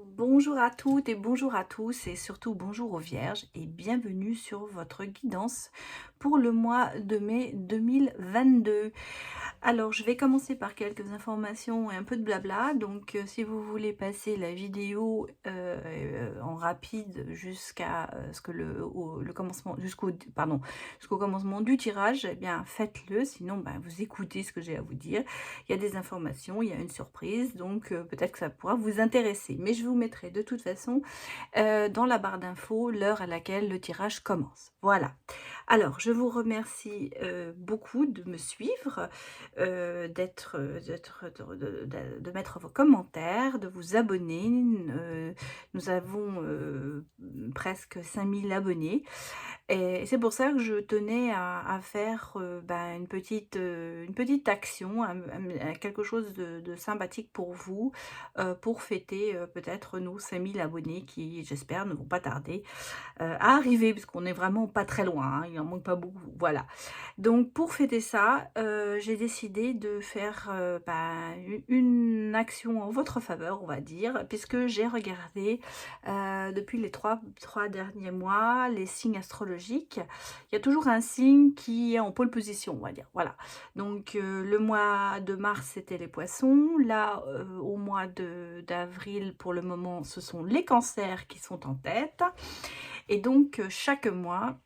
Bonjour à toutes et bonjour à tous et surtout bonjour aux vierges et bienvenue sur votre guidance pour le mois de mai 2022. Alors je vais commencer par quelques informations et un peu de blabla. Donc si vous voulez passer la vidéo en rapide jusqu'à ce que le commencement jusqu'au commencement du tirage, eh bien faites-le, sinon ben, vous écoutez ce que j'ai à vous dire. Il y a des informations, il y a une surprise, donc peut-être que ça pourra vous intéresser. Mais je vous mettrai de toute façon dans la barre d'infos l'heure à laquelle le tirage commence. Voilà. Alors, je vous remercie beaucoup de me suivre, de mettre vos commentaires, de vous abonner. Nous avons presque 5000 abonnés. Et c'est pour ça que je tenais à faire, une petite action, quelque chose de sympathique pour vous, pour fêter, peut-être nos 5000 abonnés qui, j'espère, ne vont pas tarder, à arriver, parce qu'on est vraiment pas très loin, hein, il en manque pas beaucoup, voilà. Donc pour fêter ça, j'ai décidé de faire, une action en votre faveur, on va dire, puisque j'ai regardé, depuis les trois derniers mois, les signes astrologiques. Il y a toujours un signe qui est en pole position, on va dire, voilà. Donc le mois de mars, c'était les poissons. Là, au mois d'avril, pour le moment, ce sont les cancers qui sont en tête. Et donc chaque mois,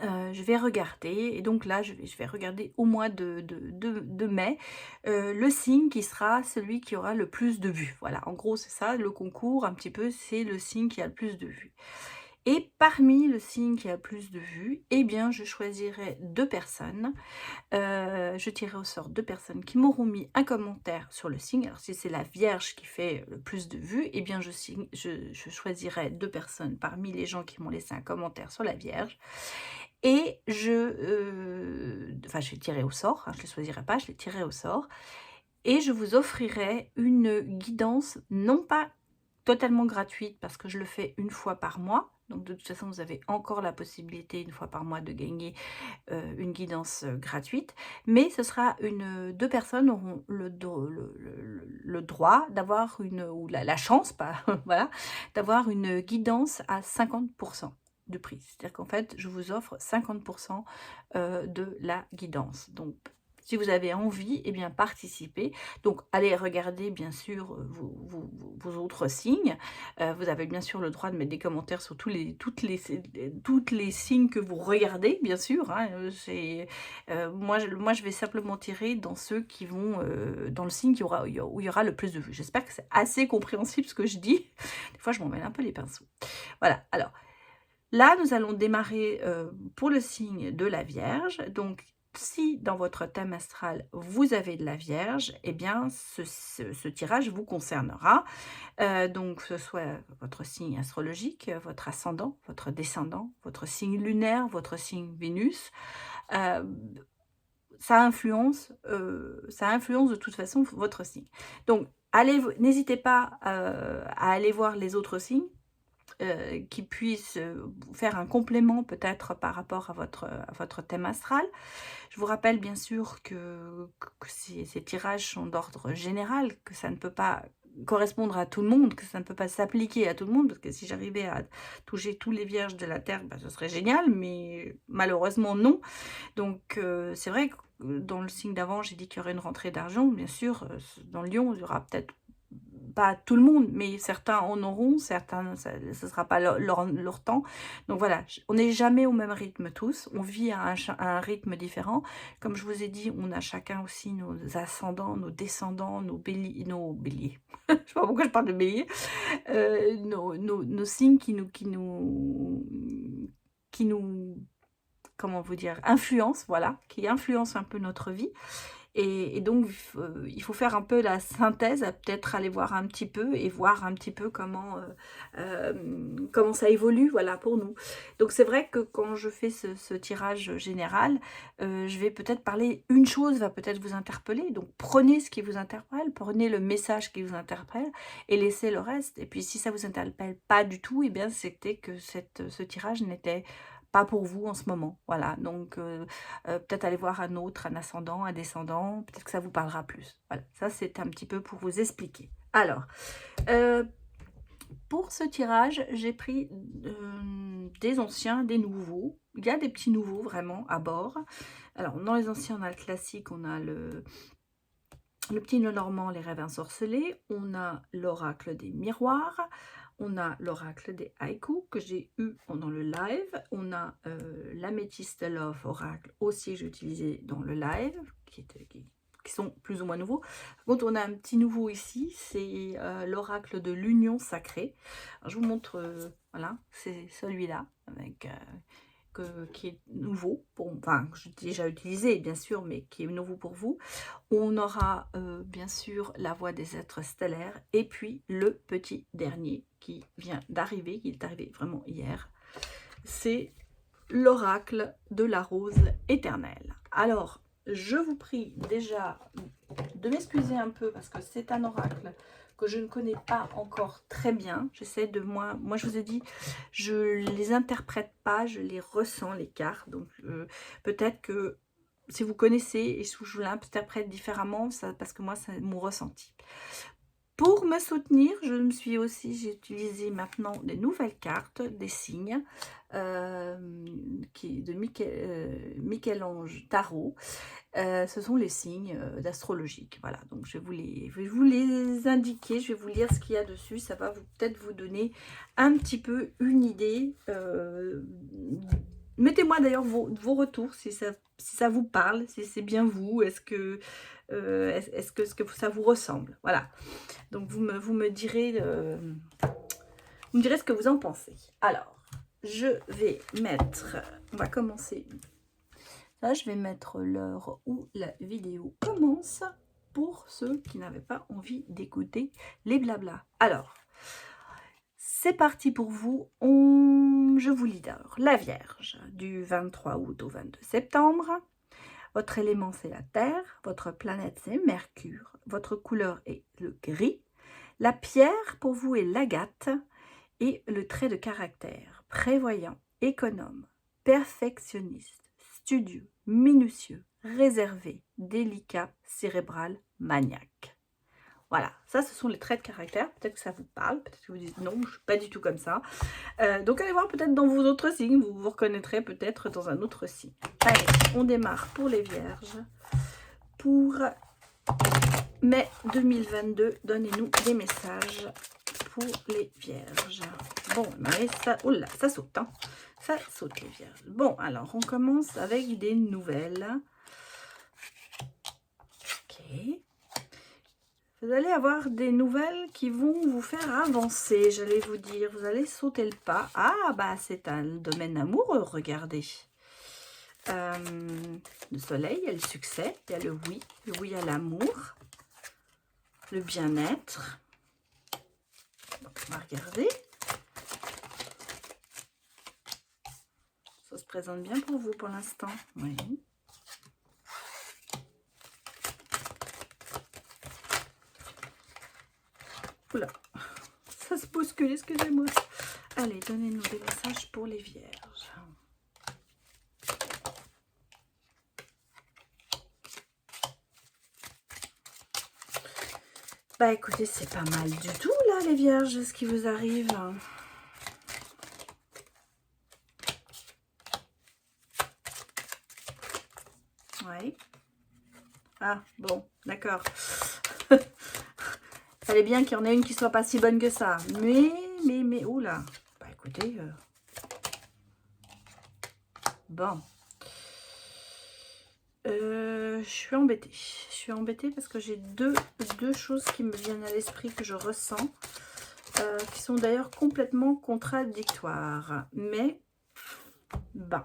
je vais regarder, et donc là, je vais regarder au mois de mai, le signe qui sera celui qui aura le plus de vues. Voilà, en gros, c'est ça, le concours, un petit peu, c'est le signe qui a le plus de vues. Et parmi le signe qui a le plus de vues, eh bien, je choisirai 2 personnes. Je tirerai au sort 2 personnes qui m'auront mis un commentaire sur le signe. Alors si c'est la Vierge qui fait le plus de vues, eh bien je choisirai 2 personnes parmi les gens qui m'ont laissé un commentaire sur la Vierge. Et je vais tirer au sort, hein, je ne les choisirai pas, je les tirerai au sort. Et je vous offrirai une guidance, non pas totalement gratuite, parce que je le fais une fois par mois. Donc de toute façon, vous avez encore la possibilité, une fois par mois, de gagner une guidance gratuite. Mais ce sera 2 personnes auront le droit d'avoir ou la chance, pas, voilà, d'avoir une guidance à 50% du prix. C'est-à-dire qu'en fait, je vous offre 50% de la guidance. Donc, si vous avez envie, eh bien, participez. Donc, allez regarder, bien sûr, vos autres signes. Vous avez bien sûr le droit de mettre des commentaires sur toutes les signes que vous regardez, bien sûr, hein. Moi, je vais simplement tirer dans ceux qui vont, dans le signe où il y aura le plus de vues. J'espère que c'est assez compréhensible ce que je dis. Des fois, je m'en mêle un peu les pinceaux. Voilà, alors là, nous allons démarrer pour le signe de la Vierge. Donc, si dans votre thème astral, vous avez de la Vierge, eh bien, ce tirage vous concernera. Donc, que ce soit votre signe astrologique, votre ascendant, votre descendant, votre signe lunaire, votre signe Vénus. Euh, ça influence de toute façon votre signe. Donc, n'hésitez pas à aller voir les autres signes qui puissent faire un complément peut-être par rapport à votre thème astral. Je vous rappelle bien sûr que ces tirages sont d'ordre général, que ça ne peut pas correspondre à tout le monde, que ça ne peut pas s'appliquer à tout le monde, parce que si j'arrivais à toucher tous les vierges de la Terre, bah, ce serait génial, mais malheureusement non. Donc c'est vrai que dans le signe d'avant, j'ai dit qu'il y aurait une rentrée d'argent, bien sûr, dans le Lion, il y aura peut-être pas tout le monde, mais certains en auront, certains, ça ne sera pas leur temps. Donc voilà, on n'est jamais au même rythme tous, on vit à un rythme différent. Comme je vous ai dit, on a chacun aussi nos ascendants, nos descendants, nos béliers. Je sais pas pourquoi je parle de bélier. Nos signes qui nous, comment vous dire, influencent, voilà, qui influencent un peu notre vie. Et donc, il faut faire un peu la synthèse, peut-être aller voir un petit peu et voir un petit peu comment ça évolue, voilà, pour nous. Donc c'est vrai que quand je fais ce tirage général, je vais peut-être parler, une chose va peut-être vous interpeller, donc prenez ce qui vous interpelle, prenez le message qui vous interpelle et laissez le reste. Et puis si ça vous interpelle pas du tout, eh bien c'était que ce tirage n'était pas pour vous en ce moment, voilà. Donc peut-être aller voir un autre, un ascendant, un descendant, peut-être que ça vous parlera plus. Voilà, ça c'est un petit peu pour vous expliquer. Alors, heu, pour ce tirage, j'ai pris des anciens, des nouveaux. Il y a des petits nouveaux vraiment à bord. Alors, dans les anciens, on a le classique, on a le petit Lenormand, les rêves ensorcelés. On a l'oracle des miroirs. On a l'oracle des haïkus que j'ai eu pendant le live. On a l'améthyste love oracle aussi que j'ai utilisé dans le live, qui sont plus ou moins nouveaux. Par contre, on a un petit nouveau ici, c'est l'oracle de l'union sacrée. Alors, je vous montre, voilà, c'est celui-là, avec qui est nouveau, enfin, que j'ai déjà utilisé, bien sûr, mais qui est nouveau pour vous. On aura, bien sûr, la voix des êtres stellaires, et puis le petit dernier qui vient d'arriver, qui est arrivé vraiment hier. C'est l'oracle de la rose éternelle. Alors, je vous prie déjà de m'excuser un peu parce que c'est un oracle que je ne connais pas encore très bien. J'essaie de moi je vous ai dit, je les interprète pas, je les ressens les cartes. Donc peut-être que si vous connaissez et si je l'interprète différemment, ça, parce que moi c'est mon ressenti. Pour me soutenir, j'ai utilisé maintenant des nouvelles cartes, des signes de Michel-Ange Tarot. Ce sont les signes d'astrologique. Voilà, donc je vais vous les indiquer, je vais vous lire ce qu'il y a dessus. Ça va peut-être vous donner un petit peu une idée. Mettez-moi d'ailleurs vos retours, si ça vous parle, si c'est bien vous, est-ce que ça vous ressemble. Voilà. Donc vous me direz ce que vous en pensez. Alors, je vais mettre, on va commencer. Là, je vais mettre l'heure où la vidéo commence pour ceux qui n'avaient pas envie d'écouter les blablas. Alors, c'est parti pour vous. Je vous lis d'abord la Vierge du 23 août au 22 septembre. Votre élément, c'est la Terre. Votre planète, c'est Mercure. Votre couleur est le gris. La pierre, pour vous, est l'agate. Et le trait de caractère, prévoyant, économe, perfectionniste, studieux, minutieux, réservé, délicat, cérébral, maniaque. Voilà, ça ce sont les traits de caractère. Peut-être que ça vous parle, peut-être que vous dites non, je ne suis pas du tout comme ça. Donc allez voir peut-être dans vos autres signes, vous vous reconnaîtrez peut-être dans un autre signe. Allez, on démarre pour les Vierges. Pour mai 2022, donnez-nous des messages pour les Vierges. Bon, mais ça, oh là, ça saute, hein. Ça saute les Vierges. Bon, alors on commence avec des nouvelles. Ok. Vous allez avoir des nouvelles qui vont vous faire avancer, j'allais vous dire. Vous allez sauter le pas. Ah, bah c'est un domaine amoureux, regardez. Le soleil, il y a le succès, il y a le oui à l'amour, le bien-être. On va regarder. Ça se présente bien pour vous pour l'instant. Oui. Oula, ça se bouscule, excusez-moi. Allez, donnez-nous des messages pour les Vierges. Bah écoutez, c'est pas mal du tout là les Vierges, ce qui vous arrive. Ouais. Ah bon, d'accord. Fallait bien qu'il y en ait une qui soit pas si bonne que ça. Mais, oula. Bah écoutez. Bon. Je suis embêtée. Je suis embêtée parce que j'ai deux choses qui me viennent à l'esprit que je ressens. Qui sont d'ailleurs complètement contradictoires. Mais, bon.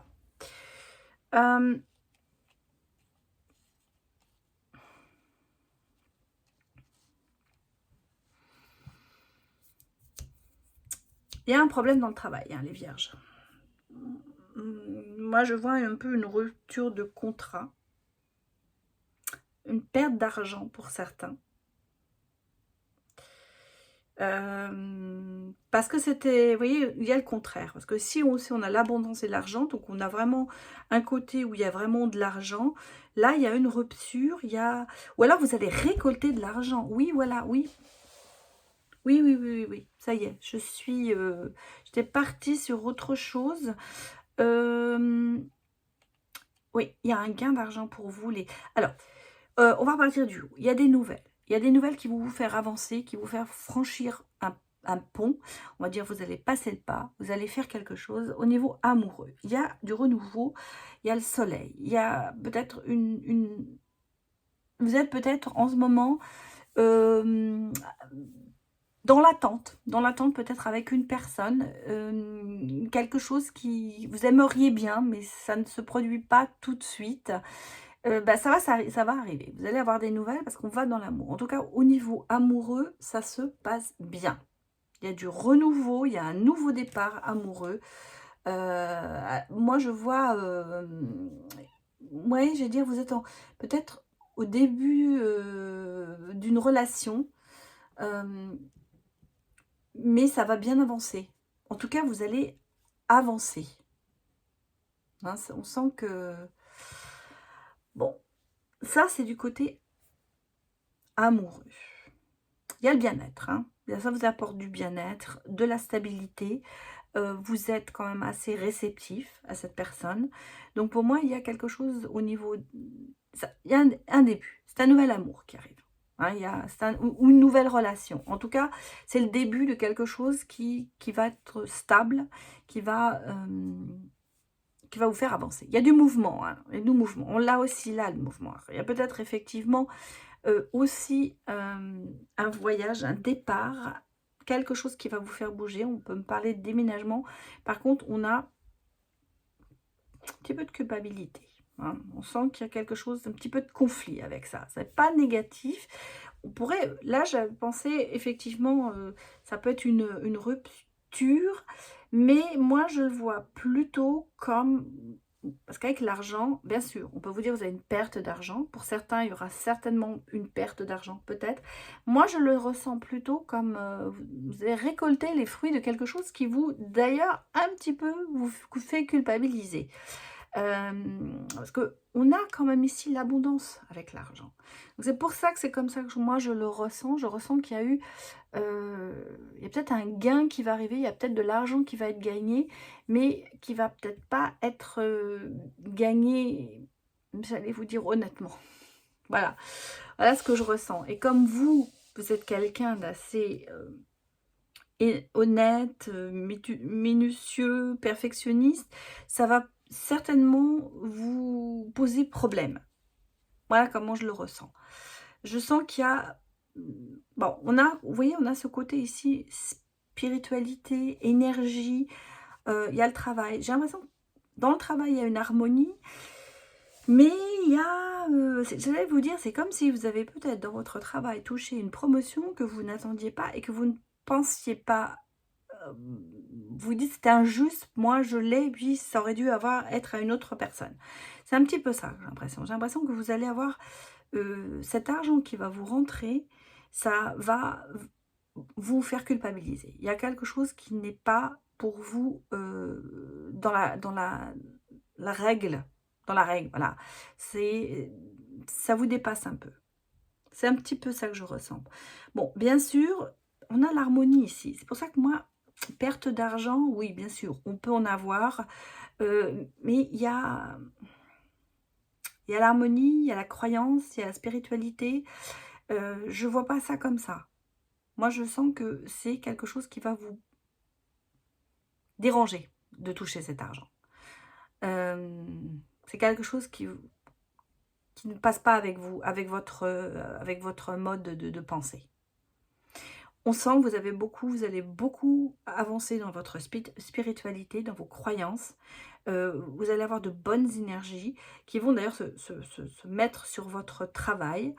Il y a un problème dans le travail, hein, les Vierges. Moi, je vois un peu une rupture de contrat. Une perte d'argent pour certains. Parce que c'était, vous voyez, il y a le contraire. Parce que si on a l'abondance et l'argent, donc on a vraiment un côté où il y a vraiment de l'argent, là, il y a une rupture, ou alors vous allez récolter de l'argent. Oui, voilà, oui. Oui, oui, oui, oui, oui, ça y est, j'étais partie sur autre chose. Hem, oui, il y a un gain d'argent pour vous les alors, on va repartir du haut. Il y a des nouvelles. Il y a des nouvelles qui vont vous faire avancer, qui vont vous faire franchir un pont. On va dire, vous allez passer le pas, vous allez faire quelque chose au niveau amoureux. Il y a du renouveau, il y a le soleil, il y a peut-être une vous êtes peut-être en ce moment, hem, dans l'attente peut-être avec une personne, quelque chose qui vous aimeriez bien, mais ça ne se produit pas tout de suite. Bah, ça va arriver. Vous allez avoir des nouvelles parce qu'on va dans l'amour. En tout cas, au niveau amoureux, ça se passe bien. Il y a du renouveau, il y a un nouveau départ amoureux. Moi, je vois, ouais, je vais dire, vous êtes peut-être au début, d'une relation, hem, mais ça va bien avancer. En tout cas, vous allez avancer, hein. On sent que bon, ça, c'est du côté amoureux. Il y a le bien-être, hein. Bien ça vous apporte du bien-être, de la stabilité. Vous êtes quand même assez réceptif à cette personne. Donc pour moi, il y a quelque chose au niveau ça il y a un début. C'est un nouvel amour qui arrive, hein. Il y a c'est un ou une nouvelle relation. En tout cas, c'est le début de quelque chose qui va être stable, qui va vous faire avancer. Il y a du mouvement, hein, il y a du mouvement. On l'a aussi là, le mouvement. Il y a peut-être effectivement aussi, un voyage, un départ, quelque chose qui va vous faire bouger. On peut me parler de déménagement. Par contre, on a un petit peu de culpabilité, hein. On sent qu'il y a quelque chose, un petit peu de conflit avec ça. C'est pas négatif. On pourrait là, j'avais pensé effectivement, ça peut être une rupture, mais moi, je le vois plutôt comme parce qu'avec l'argent, bien sûr, on peut vous dire: «Vous avez une perte d'argent». Pour certains, il y aura certainement une perte d'argent, peut-être. Moi, je le ressens plutôt comme, vous avez récolté les fruits de quelque chose qui vous, d'ailleurs, un petit peu vous fait culpabiliser. Parce qu'on a quand même ici l'abondance avec l'argent. Donc c'est pour ça que c'est comme ça que moi je le ressens. Je ressens qu'il y a eu, il y a peut-être un gain qui va arriver, il y a peut-être de l'argent qui va être gagné, mais qui va peut-être pas être, gagné, j'allais vous dire honnêtement. Voilà, voilà ce que je ressens et comme vous êtes quelqu'un d'assez, et honnête, minutieux, perfectionniste, ça va certainement vous poser problème. Voilà comment je le ressens. Je sens qu'il y a, bon, vous voyez, on a ce côté ici, spiritualité, énergie, il y a le travail. J'ai l'impression que dans le travail, il y a une harmonie, mais il y a, j'allais vous dire, c'est comme si vous avez peut-être dans votre travail touché une promotion que vous n'attendiez pas et que vous ne pensiez pas. Vous dites: «C'était injuste, moi je l'ai, puis ça aurait dû être à une autre personne». C'est un petit peu ça, j'ai l'impression. J'ai l'impression que vous allez avoir, cet argent qui va vous rentrer, ça va vous faire culpabiliser. Il y a quelque chose qui n'est pas pour vous, dans la règle voilà. Ça vous dépasse un peu. C'est un petit peu ça que je ressens. Bon, bien sûr, on a l'harmonie ici. C'est pour ça que moi, perte d'argent, oui, bien sûr, on peut en avoir, mais il y a l'harmonie, il y a la croyance, il y a la spiritualité. Je vois pas ça comme ça. Moi, je sens que c'est quelque chose qui va vous déranger de toucher cet argent. C'est quelque chose qui ne passe pas avec vous, avec votre mode de pensée. On sent que vous allez beaucoup avancer dans votre spiritualité, dans vos croyances. Vous allez avoir de bonnes énergies qui vont d'ailleurs se mettre sur votre travail.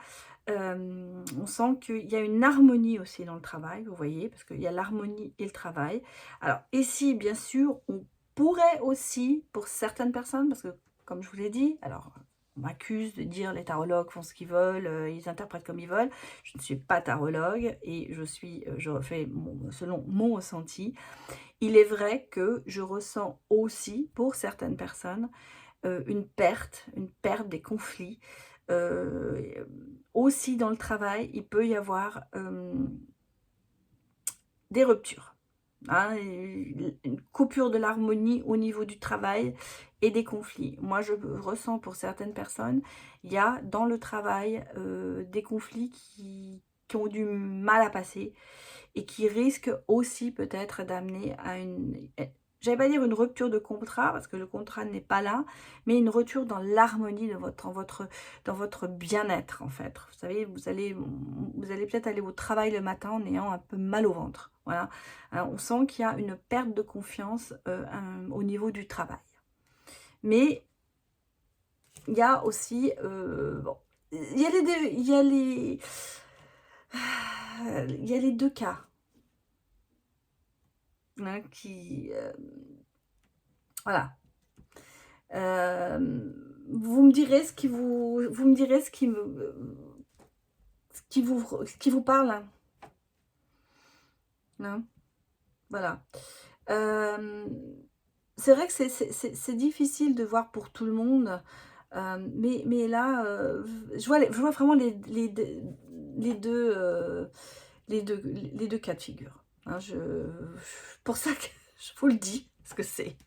On sent qu'il y a une harmonie aussi dans le travail, vous voyez? Parce qu'il y a l'harmonie et le travail. Alors ici, bien sûr, on pourrait aussi, pour certaines personnes, parce que comme je vous l'ai dit, alors on m'accuse de dire: «Les tarologues font ce qu'ils veulent, ils interprètent comme ils veulent». Je ne suis pas tarologue et je fais selon mon ressenti. Il est vrai que je ressens aussi, pour certaines personnes, une perte des conflits. Aussi dans le travail, il peut y avoir, des ruptures. Hein, une coupure de l'harmonie au niveau du travail et des conflits. Moi, je ressens pour certaines personnes, il y a dans le travail des conflits qui ont du mal à passer et qui risquent aussi peut-être d'amener à une, j'allais pas dire une rupture de contrat, parce que le contrat n'est pas là, mais une rupture dans l'harmonie de dans votre bien-être, en fait. Vous savez, vous allez peut-être aller au travail le matin en ayant un peu mal au ventre. Voilà. On sent qu'il y a une perte de confiance au niveau du travail. Mais il y a aussi, bon, il y a les deux cas. Hein, voilà. Vous me direz vous me direz ce qui vous parle, hein. Hein, voilà. Hem, c'est vrai que c'est difficile de voir pour tout le monde, mais là, je vois vraiment les 2, les 2 cas de figure, hein. Pour ça que je vous le dis, parce que c'est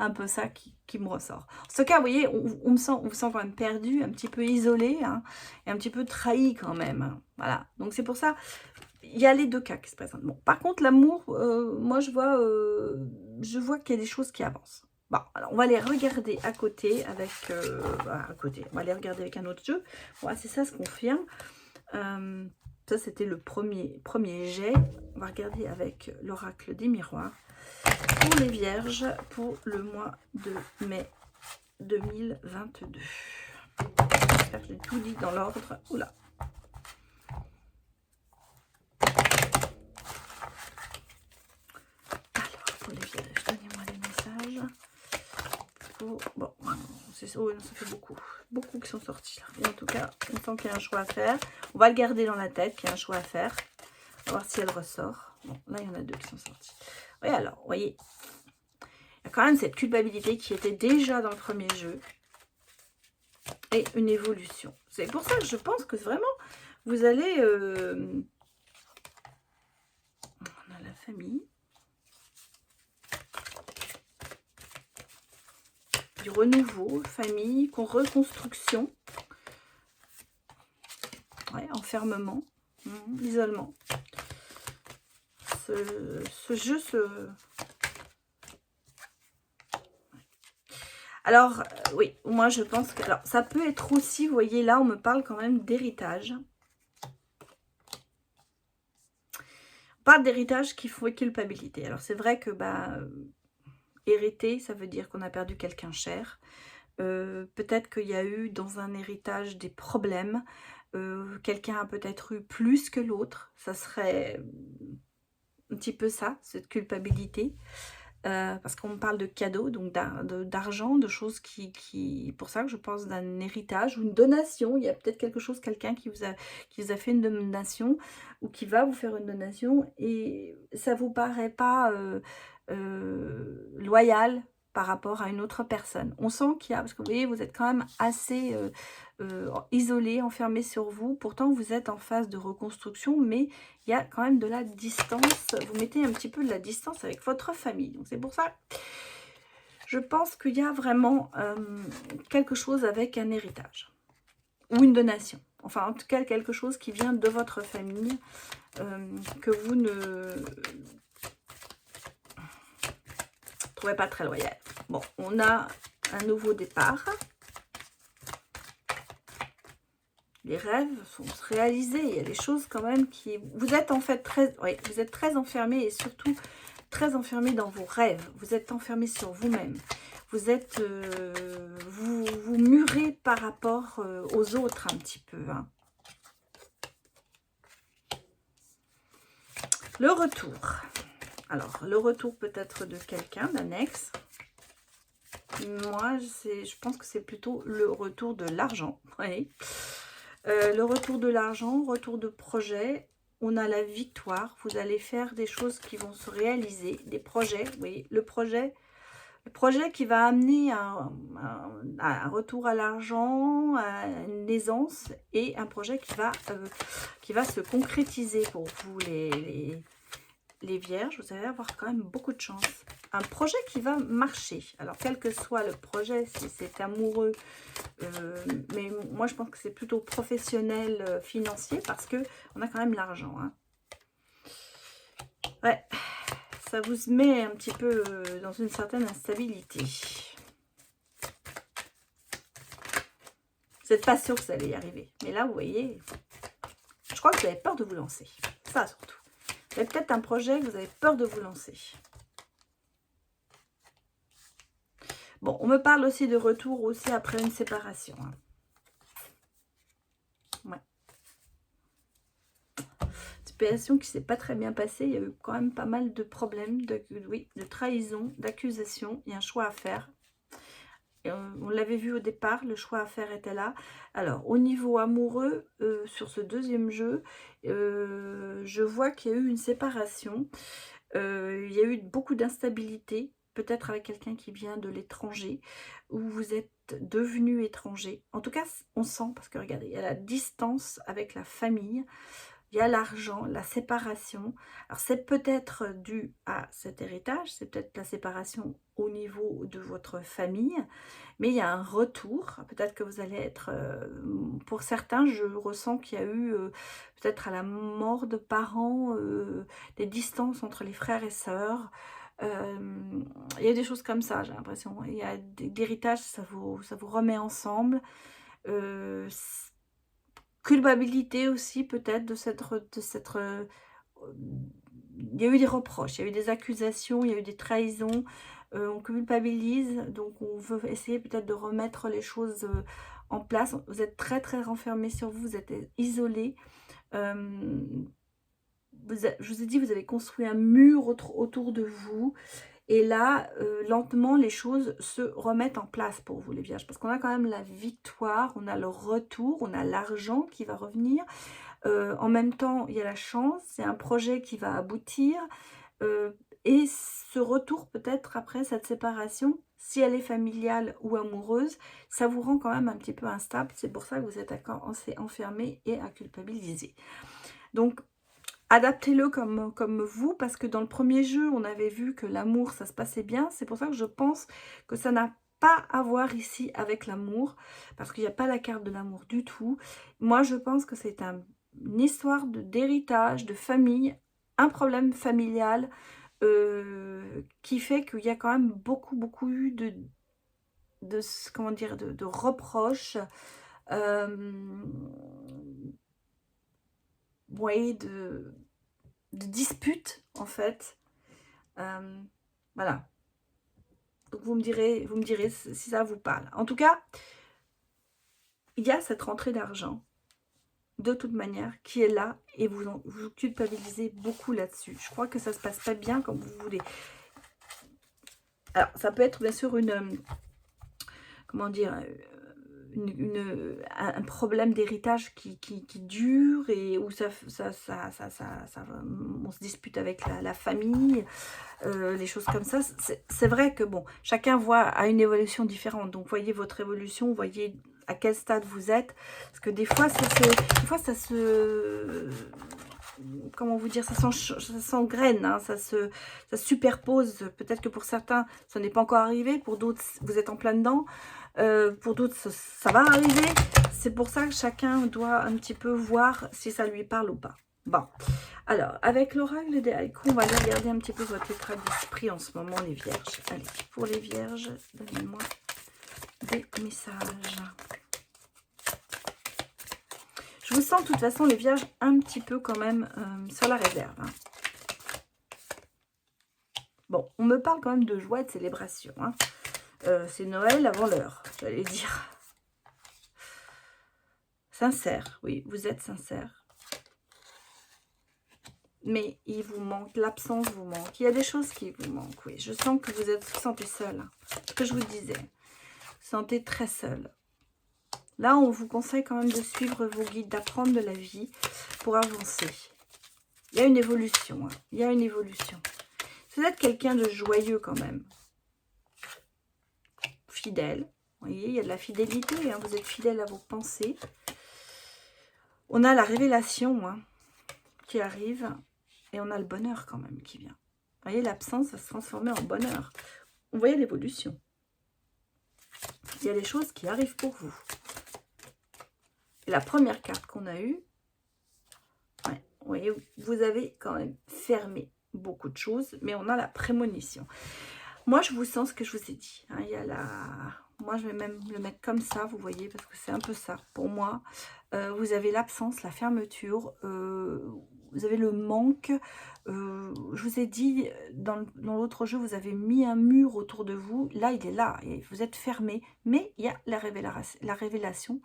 un peu ça qui me ressort. En tout cas, vous voyez, on me sent quand même perdu, un petit peu isolé, hein, et un petit peu trahi quand même, hein. Voilà, donc c'est pour ça, il y a les 2 cas qui se présentent. Bon, par contre, l'amour, moi je vois qu'il y a des choses qui avancent. Bon, alors on va les regarder à côté avec, voilà, à côté, on va les regarder avec un autre jeu. Voilà, c'est ça se confirme. Ça, c'était le premier jet. On va regarder avec l'oracle des miroirs. Pour les vierges, pour le mois de mai 2022. J'espère que j'ai tout dit dans l'ordre. Oula. Alors, pour les vierges, donnez-moi les messages. Bon, oh, ça fait beaucoup qui sont sortis là. Et en tout cas, on sent qu'il y a un choix à faire. On va le garder dans la tête, qu'il y a un choix à faire. On va voir si elle ressort. Bon, là, il y en a 2 qui sont sortis. Oui, alors, vous voyez, il y a quand même cette culpabilité qui était déjà dans le premier jeu. Et une évolution. C'est pour ça que je pense que vraiment, vous allez... on a la famille. Du renouveau, famille, reconstruction. Ouais, enfermement, isolement. Ce jeu se... Alors, oui, moi je pense que... Alors, ça peut être aussi, vous voyez, là on me parle quand même d'héritage. On parle d'héritage qui fait culpabilité. Alors, c'est vrai que, hériter, ça veut dire qu'on a perdu quelqu'un cher. Peut-être qu'il y a eu dans un héritage des problèmes. Quelqu'un a peut-être eu plus que l'autre. Ça serait un petit peu ça, cette culpabilité. Parce qu'on me parle de cadeaux, donc d'argent, de choses pour ça que je pense d'un héritage ou une donation. Il y a peut-être quelque chose, quelqu'un qui vous a fait une donation ou qui va vous faire une donation et ça vous paraît pas loyal par rapport à une autre personne. On sent qu'il y a, parce que vous voyez, vous êtes quand même assez isolé, enfermé sur vous. Pourtant, vous êtes en phase de reconstruction, mais il y a quand même de la distance. Vous mettez un petit peu de la distance avec votre famille. Donc, c'est pour ça, je pense qu'il y a vraiment quelque chose avec un héritage ou une donation. Enfin, en tout cas, quelque chose qui vient de votre famille que vous ne trouvez pas très loyal. Bon, on a un nouveau départ. Les rêves sont réalisés. Il y a des choses quand même qui... Vous êtes en fait très... Oui, vous êtes très enfermé et surtout très enfermé dans vos rêves. Vous êtes enfermé sur vous-même. Vous êtes... vous murez par rapport aux autres un petit peu. Hein. Le retour. Alors, le retour peut-être de quelqu'un, d'un ex. Moi, je pense que c'est plutôt le retour de l'argent. Oui. Le retour de l'argent, retour de projet. On a la victoire. Vous allez faire des choses qui vont se réaliser. Des projets, oui. Le projet qui va amener un retour à l'argent, à une aisance et un projet qui va se concrétiser pour vous, les vierges, vous allez avoir quand même beaucoup de chance. Un projet qui va marcher. Alors, quel que soit le projet, si c'est amoureux, mais moi, je pense que c'est plutôt professionnel, financier, parce que on a quand même l'argent. Hein. Ouais, ça vous met un petit peu dans une certaine instabilité. Vous n'êtes pas sûr que ça allait y arriver. Mais là, vous voyez, je crois que vous avez peur de vous lancer. Ça, surtout. Vous avez peut-être un projet que vous avez peur de vous lancer. Bon, on me parle aussi de retour aussi après une séparation. Hein. Ouais. Séparation qui ne s'est pas très bien passée. Il y a eu quand même pas mal de problèmes, de trahison, d'accusations. Il y a un choix à faire. Et on l'avait vu au départ, le choix à faire était là. Alors, au niveau amoureux, sur ce deuxième jeu, je vois qu'il y a eu une séparation. Il y a eu beaucoup d'instabilité, peut-être avec quelqu'un qui vient de l'étranger, ou vous êtes devenu étranger. En tout cas, on sent, parce que regardez, il y a la distance avec la famille, il y a l'argent, la séparation. Alors, c'est peut-être dû à cet héritage, c'est peut-être la séparation au niveau de votre famille, mais il y a un retour. Peut-être que vous allez être... pour certains, je ressens qu'il y a eu, peut-être à la mort de parents, des distances entre les frères et sœurs. Il y a des choses comme ça, j'ai l'impression. Il y a des héritages, ça vous remet ensemble. Euh, Culpabilité aussi peut-être de cette... il y a eu des reproches, il y a eu des accusations, il y a eu des trahisons, on culpabilise, donc on veut essayer peut-être de remettre les choses en place. Vous êtes très très renfermé sur vous, vous êtes isolé. Je vous ai dit, vous avez construit un mur autour de vous. Et là, lentement, les choses se remettent en place pour vous, les vierges. Parce qu'on a quand même la victoire, on a le retour, on a l'argent qui va revenir. En même temps, il y a la chance, c'est un projet qui va aboutir. Et ce retour, peut-être après cette séparation, si elle est familiale ou amoureuse, ça vous rend quand même un petit peu instable. C'est pour ça que vous êtes enfermé et à culpabiliser. Donc, adaptez-le comme vous, parce que dans le premier jeu, on avait vu que l'amour, ça se passait bien. C'est pour ça que je pense que ça n'a pas à voir ici avec l'amour, parce qu'il n'y a pas la carte de l'amour du tout. Moi, je pense que c'est une histoire d'héritage, de famille, un problème familial qui fait qu'il y a quand même beaucoup eu comment dire, de reproches, ouais, de disputes en fait. Voilà. Donc vous me direz si ça vous parle. En tout cas, il y a cette rentrée d'argent, de toute manière, qui est là, et vous culpabilisez beaucoup là-dessus. Je crois que ça se passe pas bien comme vous voulez. Alors, ça peut être bien sûr comment dire, un problème d'héritage qui dure, et où on se dispute avec la famille, les choses comme ça. C'est vrai que bon, chacun a une évolution différente. Donc voyez votre évolution, voyez à quel stade vous êtes, parce que des fois ça se comment vous dire, ça s'engraine, hein, ça se superpose. Peut-être que pour certains ça n'est pas encore arrivé, pour d'autres vous êtes en plein dedans, pour d'autres ça va arriver. C'est pour ça que chacun doit un petit peu voir si ça lui parle ou pas. Bon, alors avec l'oracle des haïkus, on va aller regarder un petit peu votre état d'esprit en ce moment, les vierges. Allez, pour les vierges, donnez-moi des messages. Je vous sens de toute façon, les vierges, un petit peu quand même sur la réserve. Hein. Bon, on me parle quand même de joie et de célébration. Hein. C'est Noël avant l'heure, j'allais dire. Sincère, oui, vous êtes sincère. Mais il vous manque, l'absence vous manque. Il y a des choses qui vous manquent, oui. Je sens que vous sentez seul. Hein. Ce que je vous disais. Vous sentez très seul. Là, on vous conseille quand même de suivre vos guides, d'apprendre de la vie pour avancer. Il y a une évolution. Hein. Il y a une évolution. Vous êtes quelqu'un de joyeux quand même. Fidèle. Vous voyez, il y a de la fidélité. Hein. Vous êtes fidèle à vos pensées. On a la révélation qui arrive. Et on a le bonheur quand même qui vient. Vous voyez, l'absence va se transformer en bonheur. Vous voyez l'évolution. Il y a des choses qui arrivent pour vous. Et la première carte qu'on a eue, ouais, vous voyez, vous avez quand même fermé beaucoup de choses, mais on a la prémonition. Moi, je vous sens ce que je vous ai dit. Hein, il y a la... Moi, je vais même le mettre comme ça, vous voyez, parce que c'est un peu ça. Pour moi, vous avez l'absence, la fermeture, vous avez le manque. Je vous ai dit, dans l'autre jeu, vous avez mis un mur autour de vous. Là, il est là, et vous êtes fermé. Mais il y a la révélation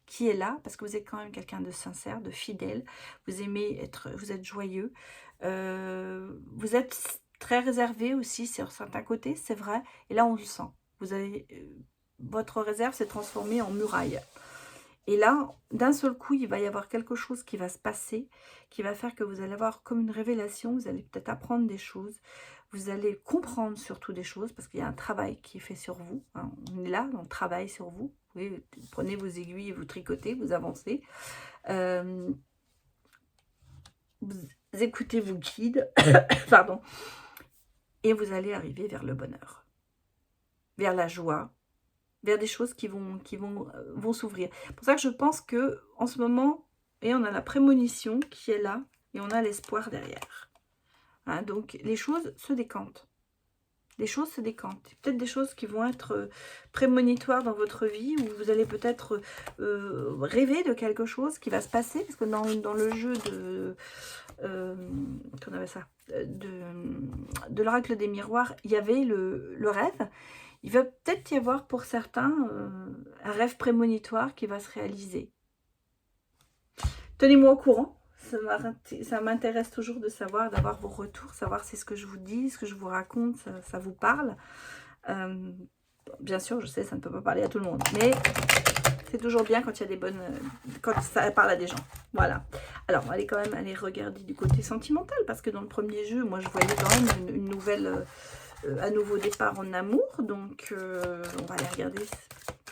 qui est là, parce que vous êtes quand même quelqu'un de sincère, de fidèle. Vous aimez être, vous êtes joyeux. Vous êtes très réservé aussi sur certains côtés, c'est vrai. Et là, on le sent. Vous avez, votre réserve s'est transformée en muraille. Et là, d'un seul coup, il va y avoir quelque chose qui va se passer, qui va faire que vous allez avoir comme une révélation. Vous allez peut-être apprendre des choses. Vous allez comprendre surtout des choses, parce qu'il y a un travail qui est fait sur vous. Hein. On est là, on travaille sur vous. Vous prenez vos aiguilles, vous tricotez, vous avancez. Vous écoutez vos guides. Pardon. Et vous allez arriver vers le bonheur, vers la joie, vers des choses qui vont s'ouvrir. C'est pour ça que je pense que en ce moment, et on a la prémonition qui est là, et on a l'espoir derrière. Hein, donc les choses se décantent. Les choses se décantent. Peut-être des choses qui vont être prémonitoires dans votre vie, où vous allez peut-être rêver de quelque chose qui va se passer, parce que dans le jeu de... qu'on avait ça, de l'oracle des miroirs, il y avait le rêve. Il va peut-être y avoir pour certains un rêve prémonitoire qui va se réaliser. Tenez-moi au courant. Ça m'intéresse toujours de savoir, d'avoir vos retours, savoir si ce que je vous dis, ce que je vous raconte, ça vous parle. Bien sûr, je sais, ça ne peut pas parler à tout le monde, mais c'est toujours bien quand il y a des bonnes... quand ça parle à des gens. Voilà. Alors, on va quand même aller regarder du côté sentimental, parce que dans le premier jeu, moi, je voyais quand même une nouvelle... un nouveau départ en amour. Donc, on va aller regarder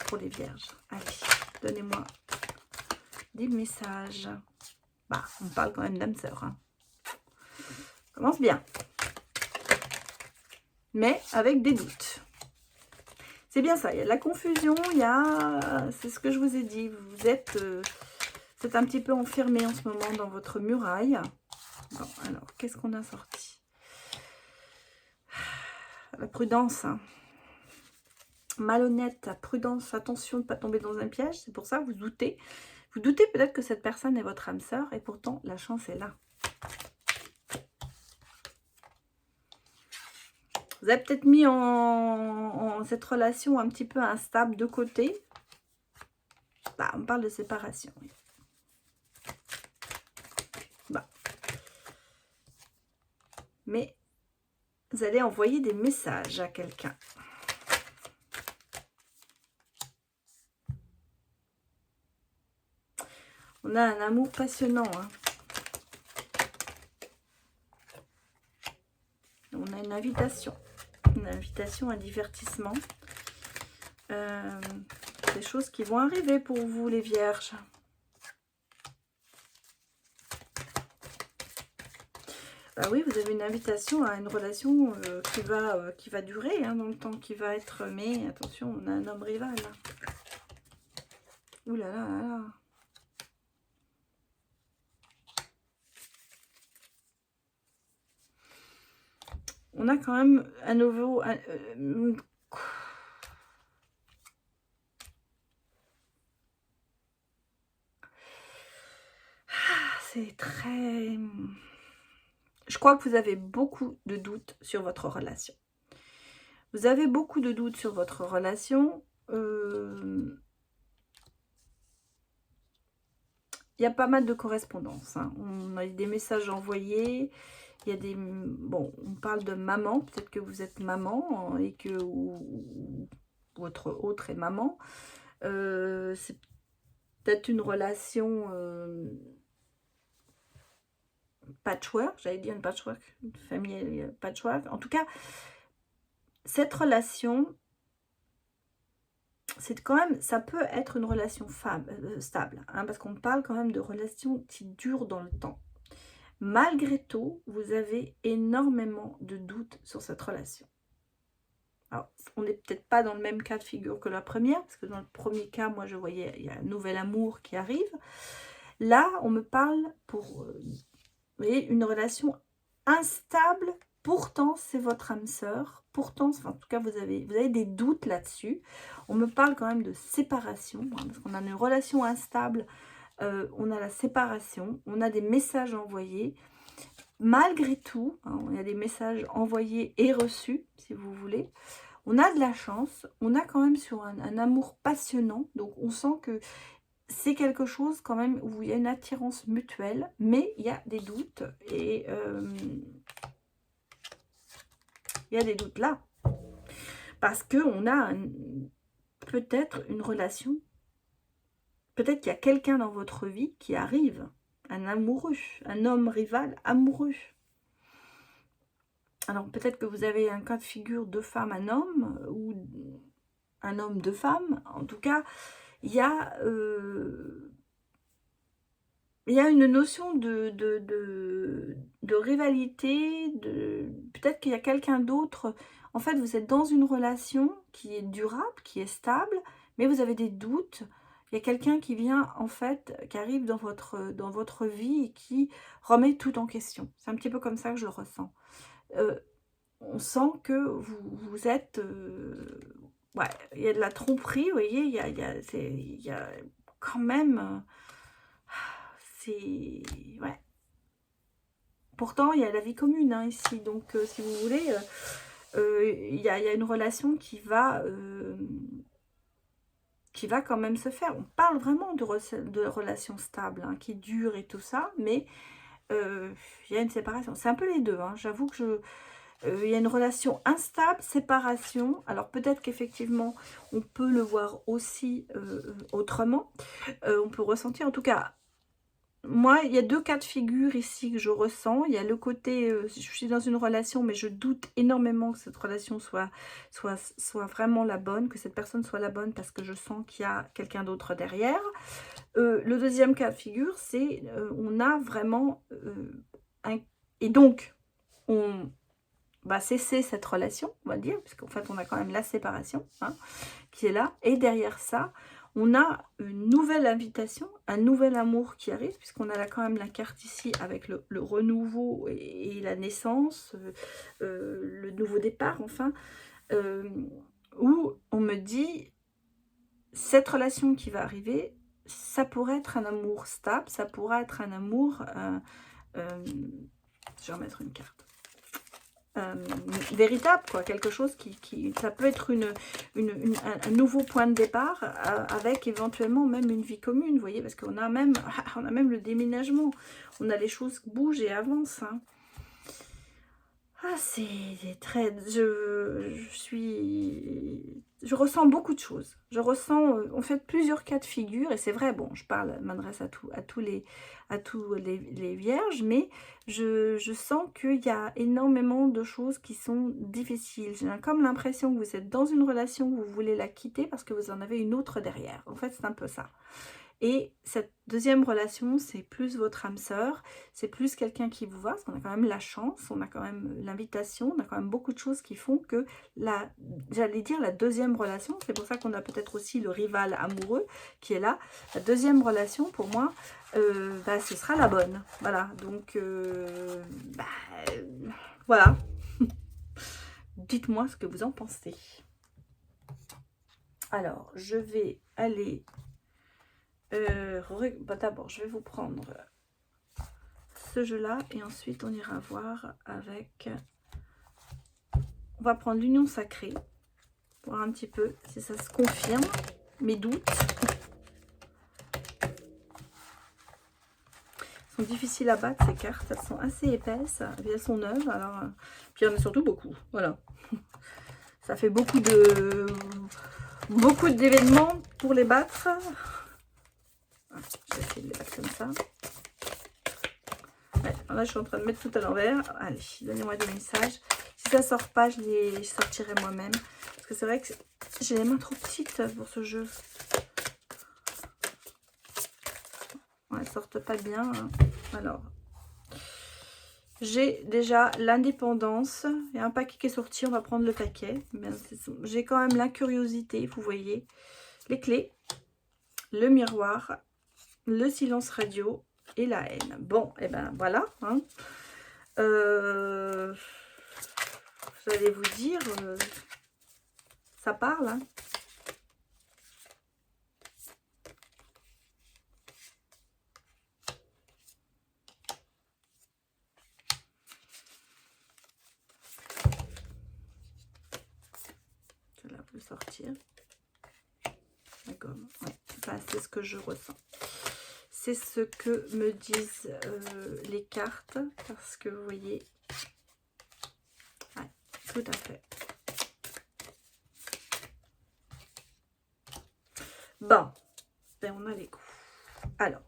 pour les vierges. Allez, donnez-moi des messages. Bah, on parle quand même d'âme sœur. Hein. Commence bien. Mais avec des doutes. C'est bien ça, il y a de la confusion, il y a... C'est ce que je vous ai dit, vous êtes un petit peu enfermé en ce moment dans votre muraille. Bon, alors, qu'est-ce qu'on a sorti? La prudence. Hein. Malhonnête, prudence, attention de ne pas tomber dans un piège. C'est pour ça que vous doutez. Vous doutez peut-être que cette personne est votre âme sœur, et pourtant, la chance est là. Vous avez peut-être mis cette relation un petit peu instable de côté. Bah, on parle de séparation. Oui. Bah. Mais vous allez envoyer des messages à quelqu'un. On a un amour passionnant. Hein. On a une invitation à divertissement. Des choses qui vont arriver pour vous, les vierges. Bah oui, vous avez une invitation à une relation qui va durer hein, dans le temps, qui va être... Mais attention, on a un homme rival. Ouh là là là là. On a quand même un nouveau... c'est très... Je crois que vous avez beaucoup de doutes sur votre relation. Vous avez beaucoup de doutes sur votre relation. Il y a pas mal de correspondances. Hein. On a des messages envoyés. Il y a des... Bon, on parle de maman. Peut-être que vous êtes maman et que votre autre est maman. C'est peut-être une relation patchwork. J'allais dire une patchwork. Une famille patchwork. En tout cas, cette relation... c'est quand même, ça peut être une relation stable, hein, parce qu'on parle quand même de relations qui durent dans le temps. Malgré tout, vous avez énormément de doutes sur cette relation. Alors, on n'est peut-être pas dans le même cas de figure que la première, parce que dans le premier cas, moi, je voyais, il y a un nouvel amour qui arrive. Là, on me parle pour, vous voyez, une relation instable. Pourtant, c'est votre âme sœur. Pourtant, enfin, en tout cas, vous avez des doutes là-dessus. On me parle quand même de séparation, hein, parce qu'on a une relation instable. On a la séparation, on a des messages envoyés. Malgré tout, hein, il y a des messages envoyés et reçus, si vous voulez. On a de la chance, on a quand même sur un amour passionnant, donc on sent que c'est quelque chose quand même où il y a une attirance mutuelle, mais il y a des doutes, et il y a des doutes là, parce qu'on a peut-être une relation, peut-être qu'il y a quelqu'un dans votre vie qui arrive, un amoureux, un homme rival amoureux. Alors peut-être que vous avez un cas de figure de femme, un homme, ou un homme, deux femmes. En tout cas, il y a une notion de rivalité, peut-être qu'il y a quelqu'un d'autre. En fait, vous êtes dans une relation qui est durable, qui est stable, mais vous avez des doutes. Il y a quelqu'un qui vient, en fait, qui arrive dans votre vie et qui remet tout en question. C'est un petit peu comme ça que je le ressens. On sent que vous êtes... ouais, il y a de la tromperie, vous voyez, il y a quand même... c'est... Ouais. Pourtant, il y a la vie commune, hein, ici. Donc, si vous voulez, il y a une relation qui va quand même se faire. On parle vraiment de relations stables, hein, qui durent et tout ça, mais il y a une séparation. C'est un peu les deux, hein. J'avoue que il y a une relation instable, séparation. Alors peut-être qu'effectivement, on peut le voir aussi autrement. On peut ressentir, en tout cas, moi, il y a deux cas de figure ici que je ressens. Il y a le côté, je suis dans une relation, mais je doute énormément que cette relation soit vraiment la bonne, que cette personne soit la bonne, parce que je sens qu'il y a quelqu'un d'autre derrière. Le deuxième cas de figure, c'est on a vraiment et donc on va cesser cette relation, on va dire, puisqu'en fait on a quand même la séparation, hein, qui est là, et derrière ça on a une nouvelle invitation, un nouvel amour qui arrive, puisqu'on a là quand même la carte ici avec le renouveau et la naissance, le nouveau départ, enfin, où on me dit, cette relation qui va arriver, ça pourrait être un amour stable, ça pourrait être un amour, je vais remettre une carte, véritable, quoi, quelque chose ça peut être un nouveau point de départ, avec éventuellement même une vie commune, vous voyez, parce qu'on a même le déménagement, on a les choses qui bougent et avancent, hein. Ah, c'est très... Je ressens beaucoup de choses. Je ressens, en fait, plusieurs cas de figure. Et c'est vrai, bon, m'adresse à tous les vierges, mais je sens qu'il y a énormément de choses qui sont difficiles. J'ai comme l'impression que vous êtes dans une relation, que vous voulez la quitter parce que vous en avez une autre derrière. En fait, c'est un peu ça. Et cette deuxième relation, c'est plus votre âme sœur, c'est plus quelqu'un qui vous voit, parce qu'on a quand même la chance, on a quand même l'invitation, on a quand même beaucoup de choses qui font que, j'allais dire la deuxième relation, c'est pour ça qu'on a peut-être aussi le rival amoureux qui est là. La deuxième relation, pour moi, ce sera la bonne. Voilà, donc, voilà. Dites-moi ce que vous en pensez. Alors, je vais aller... d'abord, je vais vous prendre ce jeu-là et ensuite on ira voir avec... On va prendre l'union sacrée, voir un petit peu si ça se confirme, mes doutes. Elles sont difficiles à battre, ces cartes, elles sont assez épaisses, et elles sont neuves, alors... Puis il y en a surtout beaucoup, voilà. Ça fait beaucoup d'événements pour les battre. Je vais essayer de les battre comme ça. Ouais, là, je suis en train de mettre tout à l'envers. Allez, donnez-moi des messages. Si ça sort pas, je les sortirai moi-même. Parce que c'est vrai que j'ai les mains trop petites pour ce jeu. Ouais, elles sortent pas bien, hein. Alors, J'ai déjà l'indépendance. Il y a un paquet qui est sorti, on va prendre le paquet. J'ai quand même la curiosité, vous voyez. Les clés, le miroir, le silence radio et la haine. Bon, et ben voilà. Hein. Vous allez vous dire, ça parle. Hein. Je vais la vous sortir. La gomme, ouais. Enfin, c'est ce que je ressens. C'est ce que me disent les cartes, parce que vous voyez, ouais, tout à fait. Bon, ben on a les coups. Alors,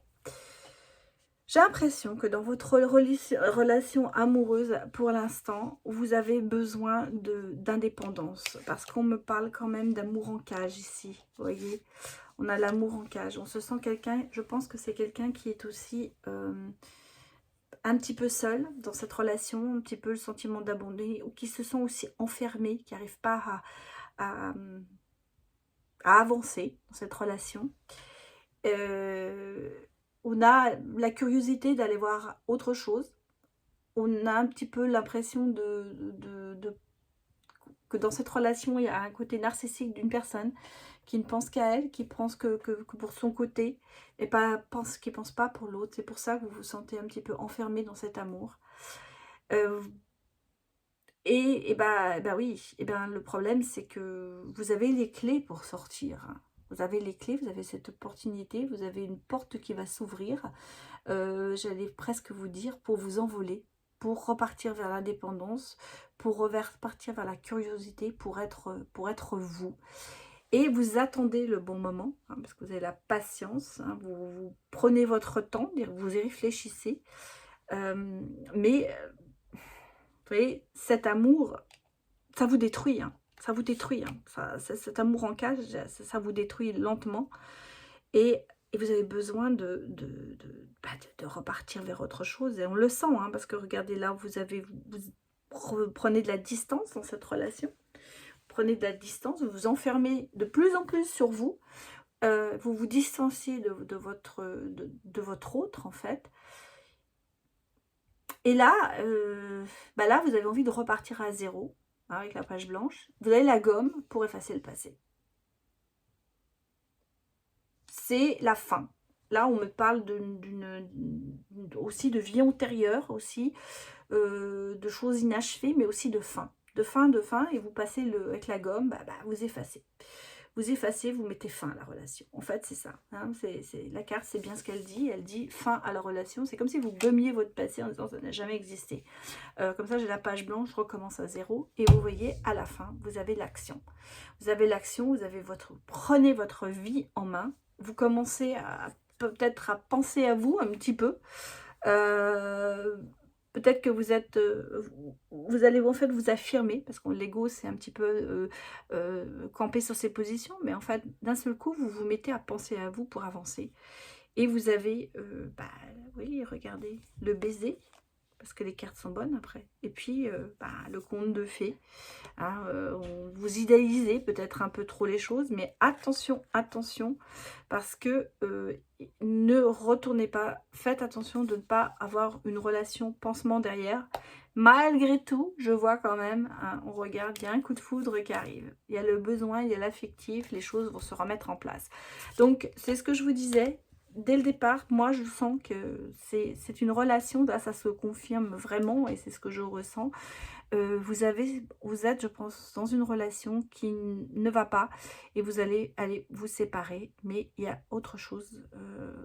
j'ai l'impression que dans votre relation amoureuse, pour l'instant, vous avez besoin d'indépendance, parce qu'on me parle quand même d'amour en cage ici, vous voyez. On a l'amour en cage, on se sent quelqu'un, je pense que c'est quelqu'un qui est aussi un petit peu seul dans cette relation, un petit peu le sentiment d'abandon, ou qui se sent aussi enfermé, qui n'arrive pas à, à avancer dans cette relation. On a la curiosité d'aller voir autre chose. On a un petit peu l'impression que dans cette relation, il y a un côté narcissique d'une personne qui ne pense qu'à elle, qui pense que pour son côté, et qui ne pense pas pour l'autre. C'est pour ça que vous vous sentez un petit peu enfermé dans cet amour. Bah oui, et ben le problème c'est que vous avez les clés pour sortir. Hein. Vous avez les clés, vous avez cette opportunité, vous avez une porte qui va s'ouvrir. J'allais presque vous dire pour vous envoler, pour repartir vers l'indépendance, pour repartir vers la curiosité, pour être vous. Et vous attendez le bon moment, hein, parce que vous avez la patience, hein, vous prenez votre temps, vous y réfléchissez. Mais vous voyez, cet amour, ça vous détruit. Hein, ça vous détruit. Hein, cet amour en cage, ça vous détruit lentement. Et vous avez besoin de repartir vers autre chose. Et on le sent, hein, parce que regardez là, vous prenez de la distance dans cette relation. Vous prenez de la distance, vous vous enfermez de plus en plus sur vous. Vous vous distanciez de votre autre, en fait. Et là, là, vous avez envie de repartir à zéro, hein, avec la page blanche. Vous avez la gomme pour effacer le passé. C'est la fin. Là, on me parle aussi de vie antérieure, aussi de choses inachevées, mais aussi de fin. De fin, et vous passez avec la gomme, vous effacez. Vous effacez, vous mettez fin à la relation. En fait, c'est ça. Hein, la carte, c'est bien ce qu'elle dit. Elle dit fin à la relation. C'est comme si vous gommiez votre passé en disant ça n'a jamais existé. Comme ça, j'ai la page blanche, je recommence à zéro. Et vous voyez, à la fin, vous avez l'action. Vous avez l'action, prenez votre vie en main. Vous commencez peut-être à penser à vous un petit peu. Peut-être que vous allez en fait vous affirmer, parce que l'ego c'est un petit peu camper sur ses positions, mais en fait d'un seul coup vous vous mettez à penser à vous pour avancer. Et vous avez, oui, regardez, le baiser, parce que les cartes sont bonnes après. Et puis le conte de fées. Hein, vous idéalisez peut-être un peu trop les choses, mais attention, attention, parce que ne retournez pas, faites attention de ne pas avoir une relation pansement derrière. Malgré tout, je vois quand même, hein, on regarde, il y a un coup de foudre qui arrive. Il y a le besoin, il y a l'affectif, les choses vont se remettre en place. Donc, c'est ce que je vous disais. Dès le départ, moi, je sens que c'est une relation, là, ça se confirme vraiment, et c'est ce que je ressens. Vous êtes, je pense, dans une relation qui ne va pas et vous allez vous séparer, mais il y a autre chose.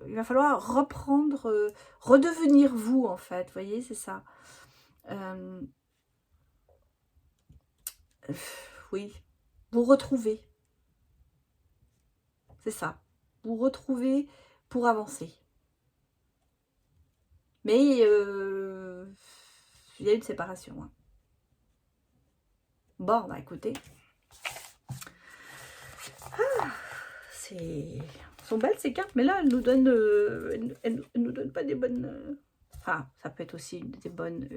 Il va falloir reprendre, redevenir vous, en fait. Vous voyez, c'est ça. Euh, oui, vous retrouver. C'est ça. Vous retrouver pour avancer. Mais il y a une séparation. Hein. Bon, écoutez. Elles sont belles ces cartes, mais là, elles nous donnent pas des bonnes... Enfin, ça peut être aussi des bonnes...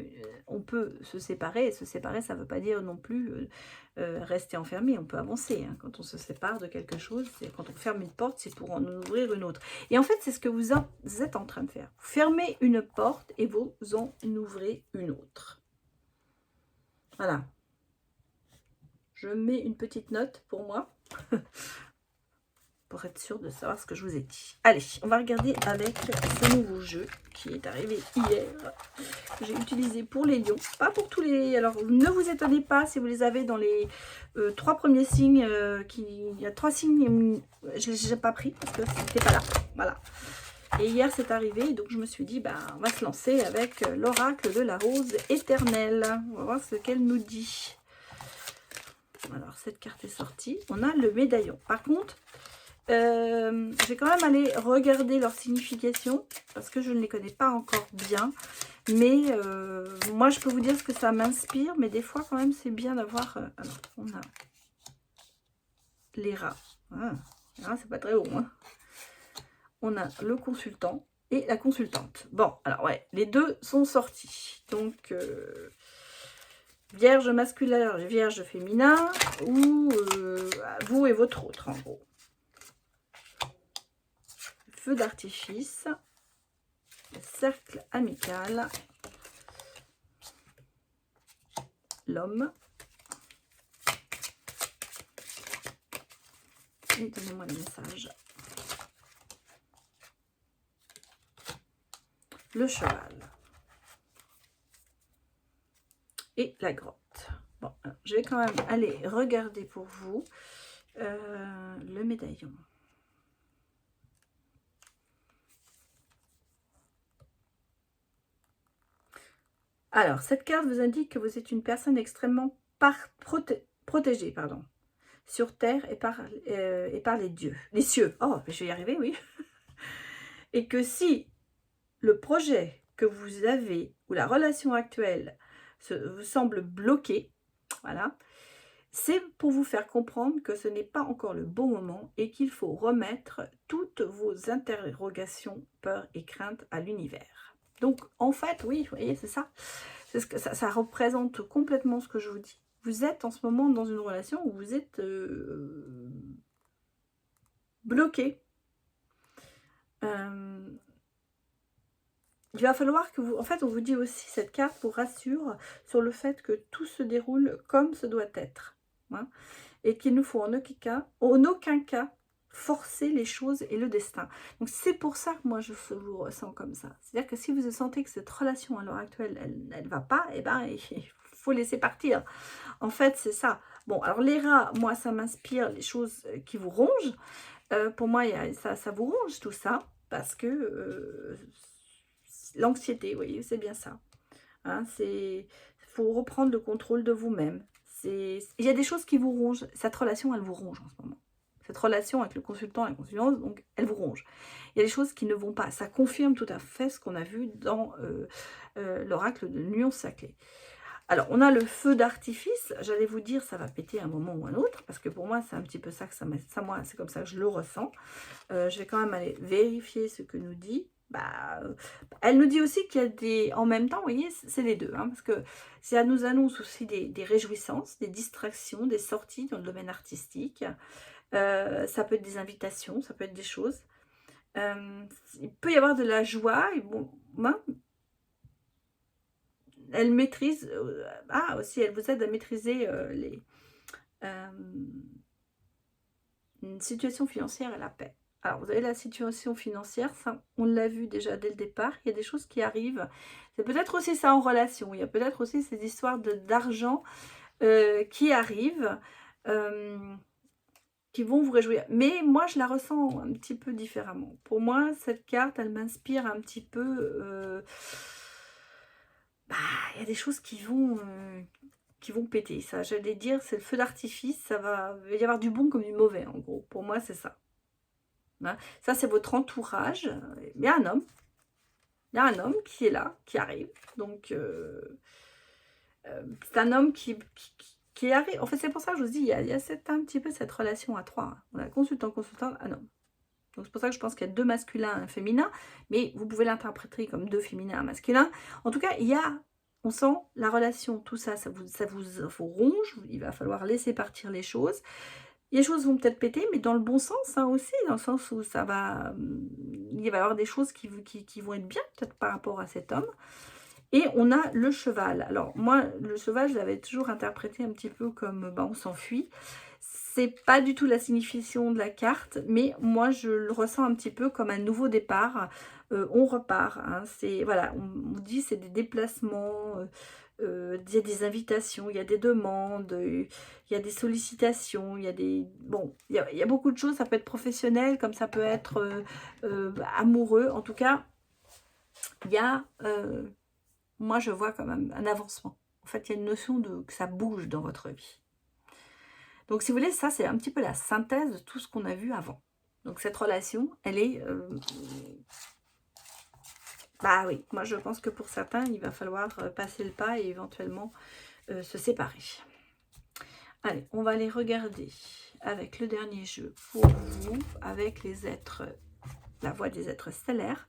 on peut se séparer, et se séparer, ça ne veut pas dire non plus rester enfermé, on peut avancer. Hein. Quand on se sépare de quelque chose, quand on ferme une porte, c'est pour en ouvrir une autre. Et en fait, c'est ce que vous êtes en train de faire. Vous fermez une porte et vous en ouvrez une autre. Voilà. Je mets une petite note pour moi. Pour être sûr de savoir ce que je vous ai dit. Allez, on va regarder avec ce nouveau jeu qui est arrivé hier. J'ai utilisé pour les lions, pas pour tous les... Alors, ne vous étonnez pas si vous les avez dans les 3 premiers signes. Il y a 3 signes, je ne les ai pas pris parce que c'était pas là. Voilà. Et hier, c'est arrivé, donc je me suis dit, ben, on va se lancer avec l'oracle de la rose éternelle. On va voir ce qu'elle nous dit. Alors, cette carte est sortie. On a le médaillon. Par contre... je vais quand même aller regarder leur signification parce que je ne les connais pas encore bien, mais moi je peux vous dire ce que ça m'inspire, mais des fois quand même c'est bien d'avoir alors on a les rats, les rats c'est pas très bon, hein. On a le consultant et la consultante. Bon, alors ouais, les deux sont sortis, donc vierge masculin, vierge féminin, ou vous et votre autre en gros. Feu d'artifice, cercle amical, l'homme, et donnez-moi le message, le cheval et la grotte. Bon, alors, je vais quand même aller regarder pour vous le médaillon. Alors, cette carte vous indique que vous êtes une personne extrêmement protégée, pardon, sur Terre et par les dieux, les cieux. Oh, je vais y arriver, oui. Et que si le projet que vous avez ou la relation actuelle vous semble bloqué, voilà, c'est pour vous faire comprendre que ce n'est pas encore le bon moment et qu'il faut remettre toutes vos interrogations, peurs et craintes à l'univers. Donc, en fait, oui, vous voyez, c'est ça. C'est ce que ça représente complètement ce que je vous dis. Vous êtes en ce moment dans une relation où vous êtes bloqué. Il va falloir que vous... En fait, on vous dit aussi, cette carte vous rassure sur le fait que tout se déroule comme ce doit être. Hein, et qu'il ne faut en aucun cas forcer les choses et le destin. Donc c'est pour ça que moi je vous ressens comme ça. C'est-à-dire que si vous sentez que cette relation à l'heure actuelle, elle ne va pas, eh ben il faut laisser partir. En fait, c'est ça. Bon, alors les rats, moi ça m'inspire les choses qui vous rongent. Pour moi, ça vous ronge tout ça, parce que l'anxiété, vous voyez, c'est bien ça. Hein, faut reprendre le contrôle de vous-même. Il y a des choses qui vous rongent. Cette relation, elle vous ronge en ce moment. Cette relation avec le consultant et la consultante, donc, elle vous ronge. Il y a des choses qui ne vont pas. Ça confirme tout à fait ce qu'on a vu dans l'oracle de l'union sacrée. Alors, on a le feu d'artifice. J'allais vous dire, ça va péter un moment ou un autre, parce que pour moi, c'est un petit peu ça que moi, c'est comme ça que je le ressens. Je vais quand même aller vérifier ce que nous dit. Elle nous dit aussi qu'il y a des... En même temps, vous voyez, c'est les deux. Hein, parce que ça nous annonce aussi des réjouissances, des distractions, des sorties dans le domaine artistique. Ça peut être des invitations, ça peut être des choses. Il peut y avoir de la joie. Et bon, elle maîtrise... aussi, elle vous aide à maîtriser une situation financière et la paix. Alors, vous avez la situation financière, ça, on l'a vu déjà dès le départ. Il y a des choses qui arrivent. C'est peut-être aussi ça en relation. Il y a peut-être aussi ces histoires d'argent qui arrivent, qui vont vous réjouir. Mais moi, je la ressens un petit peu différemment. Pour moi, cette carte, elle m'inspire un petit peu... il y a des choses qui vont péter. Ça, j'allais dire, c'est le feu d'artifice. Il va y avoir du bon comme du mauvais, en gros. Pour moi, c'est ça. Hein, ça, c'est votre entourage. Il y a un homme. Il y a un homme qui est là, qui arrive. Donc, c'est un homme qui arrive. En fait, c'est pour ça que je vous dis, il y a un petit peu cette relation à trois. Hein. On a consultant, un homme. Donc c'est pour ça que je pense qu'il y a 2 masculins et un féminin, mais vous pouvez l'interpréter comme 2 féminins et un masculin. En tout cas, on sent la relation, tout ça, ça vous ronge, il va falloir laisser partir les choses. Les choses vont peut-être péter, mais dans le bon sens, hein, aussi, dans le sens où ça va, il va y avoir des choses qui vont être bien, peut-être par rapport à cet homme. Et on a le cheval. Alors moi, le cheval, je l'avais toujours interprété un petit peu comme, on s'enfuit. C'est pas du tout la signification de la carte, mais moi je le ressens un petit peu comme un nouveau départ. On repart, hein. C'est voilà, on dit c'est des déplacements, il y a des invitations, il y a des demandes, il y a des sollicitations, il y a des bon, il y a beaucoup de choses. Ça peut être professionnel, comme ça peut être amoureux. En tout cas, il y a moi je vois quand même un avancement. En fait, il y a une notion de que ça bouge dans votre vie. Donc si vous voulez, ça c'est un petit peu la synthèse de tout ce qu'on a vu avant. Donc cette relation, elle est... bah oui, moi je pense que pour certains, il va falloir passer le pas et éventuellement se séparer. Allez, on va aller regarder avec le dernier jeu pour vous, avec les êtres, la voie des êtres stellaires.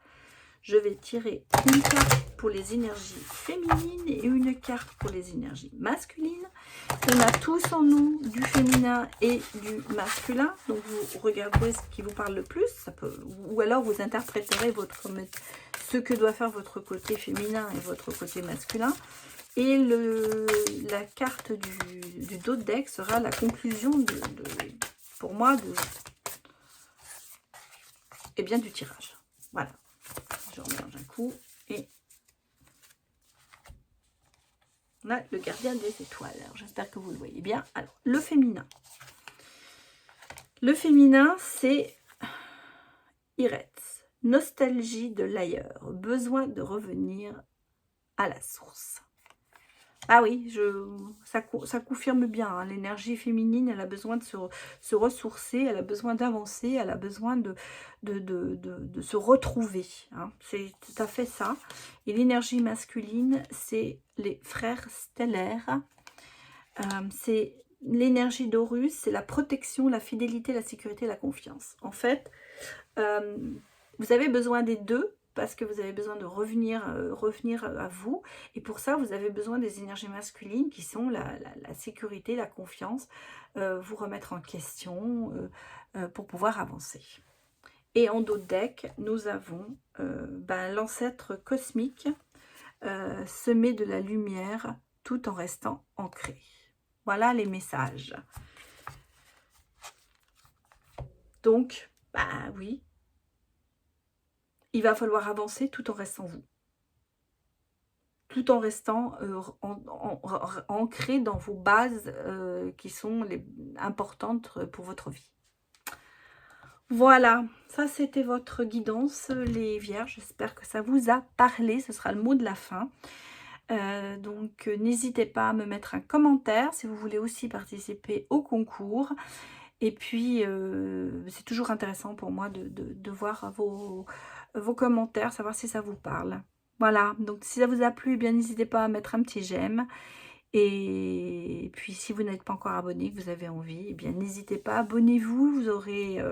Je vais tirer une carte pour les énergies féminines et une carte pour les énergies masculines. On a tous en nous du féminin et du masculin. Donc vous regardez ce qui vous parle le plus. Ça peut, ou alors vous interpréterez ce que doit faire votre côté féminin et votre côté masculin. Et la carte du dos de deck sera la conclusion pour moi du tirage. Voilà. Je remélange un coup et on a le gardien des étoiles. J'espère que vous le voyez bien. Alors, le féminin. Le féminin, c'est Iretz. Nostalgie de l'ailleurs. Besoin de revenir à la source. Ah oui, ça confirme bien, hein. L'énergie féminine, elle a besoin de se ressourcer, elle a besoin d'avancer, elle a besoin de se retrouver, hein. C'est tout à fait ça. Et l'énergie masculine, c'est les frères stellaires. C'est l'énergie d'Horus, c'est la protection, la fidélité, la sécurité, la confiance. En fait, vous avez besoin des deux, parce que vous avez besoin de revenir à vous. Et pour ça, vous avez besoin des énergies masculines qui sont la sécurité, la confiance, vous remettre en question pour pouvoir avancer. Et en dos de deck, nous avons l'ancêtre cosmique, semer de la lumière tout en restant ancré. Voilà les messages. Donc, oui. Il va falloir avancer tout en restant vous. Tout en restant ancré dans vos bases qui sont importantes pour votre vie. Voilà, ça c'était votre guidance, les vierges. J'espère que ça vous a parlé. Ce sera le mot de la fin. Donc n'hésitez pas à me mettre un commentaire si vous voulez aussi participer au concours. Et puis, c'est toujours intéressant pour moi de voir vos commentaires, savoir si ça vous parle. Voilà, donc si ça vous a plu, eh bien n'hésitez pas à mettre un petit j'aime. Et puis, si vous n'êtes pas encore abonné, que vous avez envie, eh bien n'hésitez pas, abonnez-vous. Vous aurez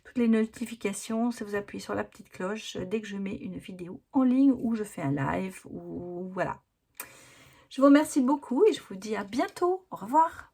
toutes les notifications si vous appuyez sur la petite cloche dès que je mets une vidéo en ligne ou je fais un live. Ou voilà. Je vous remercie beaucoup et je vous dis à bientôt. Au revoir.